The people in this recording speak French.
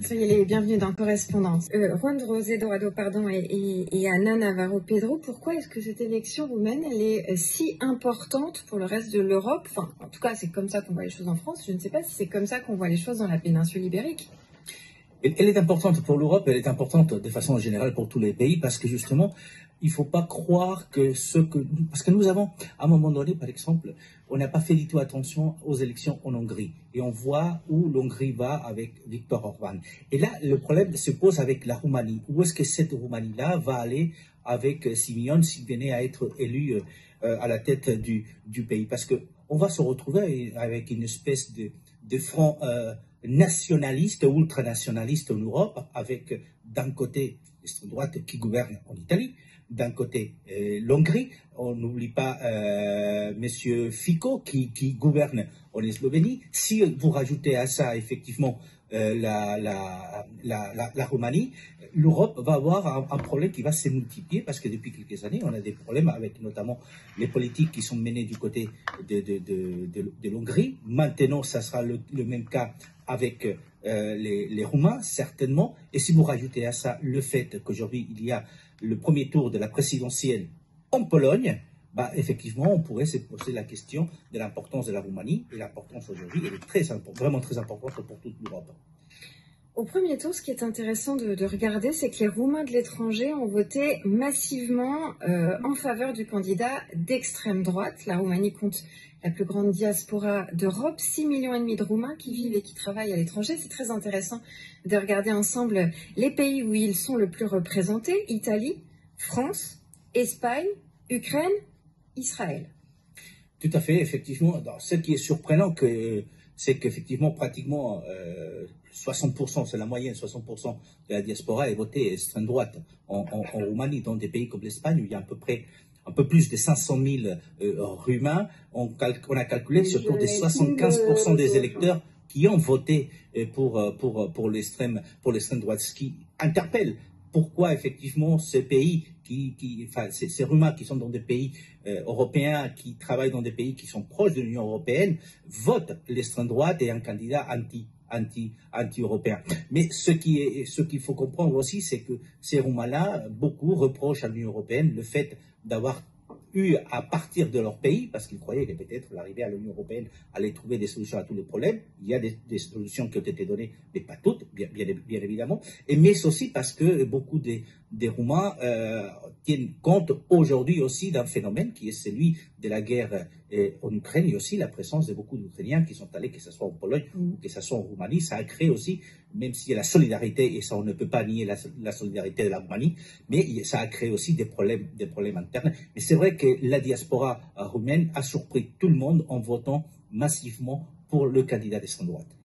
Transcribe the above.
Soyez les bienvenus dans Correspondance. Juan José Dorado et Ana Navarro Pedro, pourquoi est-ce que cette élection roumaine elle est si importante pour le reste de l'Europe? Enfin, en tout cas, c'est comme ça qu'on voit les choses en France. Je ne sais pas si c'est comme ça qu'on voit les choses dans la péninsule ibérique. Elle est importante pour l'Europe, elle est importante de façon générale pour tous les pays, parce que justement, il ne faut pas croire que parce que nous avons, à un moment donné, par exemple, on n'a pas fait du tout attention aux élections en Hongrie. Et on voit où l'Hongrie va avec Viktor Orban. Et là, le problème se pose avec la Roumanie. Où est-ce que cette Roumanie-là va aller avec Simion s'il venait à être élu à la tête du pays? Parce qu'on va se retrouver avec une espèce de front nationaliste, ultranationaliste en Europe, avec d'un côté l'extrême droite qui gouverne en Italie, d'un côté l'Hongrie, on n'oublie pas Monsieur Fico qui gouverne en Slovénie. Si vous rajoutez à ça effectivement la Roumanie, l'Europe va avoir un problème qui va se multiplier parce que depuis quelques années, on a des problèmes avec notamment les politiques qui sont menées du côté de l'Hongrie. Maintenant, ça sera le même cas avec les Roumains, certainement. Et si vous rajoutez à ça le fait qu'aujourd'hui, il y a le premier tour de la présidentielle en Pologne, bah, effectivement, on pourrait se poser la question de l'importance de la Roumanie. Et l'importance aujourd'hui, elle est vraiment très importante pour toute l'Europe. Au premier tour, ce qui est intéressant de regarder, c'est que les Roumains de l'étranger ont voté massivement en faveur du candidat d'extrême droite. La Roumanie compte la plus grande diaspora d'Europe, 6,5 millions de Roumains qui vivent et qui travaillent à l'étranger. C'est très intéressant de regarder ensemble les pays où ils sont le plus représentés: Italie, France, Espagne, Ukraine, Israël. Tout à fait, effectivement. Ce qui est surprenant, c'est qu'effectivement, pratiquement 60%, c'est la moyenne, 60% de la diaspora est votée extrême droite en Roumanie, dans des pays comme l'Espagne, où il y a à peu près un peu plus de 500 000 Roumains. On a calculé que autour de 75% des électeurs qui ont voté pour l'extrême droite, ce qui interpelle. Pourquoi effectivement ces pays, ces Roumains qui sont dans des pays européens, qui travaillent dans des pays qui sont proches de l'Union européenne, votent l'extrême droite et un candidat anti-européen. Mais ce qu'il faut comprendre aussi, c'est que ces Roumains-là, beaucoup reprochent à l'Union européenne le fait d'avoir eu à partir de leur pays, parce qu'ils croyaient que peut-être l'arrivée à l'Union européenne allait trouver des solutions à tous les problèmes. Il y a des solutions qui ont été données, mais pas toutes, bien évidemment. Mais aussi parce que beaucoup des Roumains tiennent compte aujourd'hui aussi d'un phénomène qui est celui de la guerre en Ukraine, et aussi la présence de beaucoup d'Ukrainiens qui sont allés, que ce soit en Pologne ou que ce soit en Roumanie. Ça a créé aussi, même s'il y a la solidarité, et ça on ne peut pas nier la solidarité de la Roumanie, mais ça a créé aussi des problèmes internes. Mais c'est vrai que la diaspora roumaine a surpris tout le monde en votant massivement pour le candidat d'extrême droite.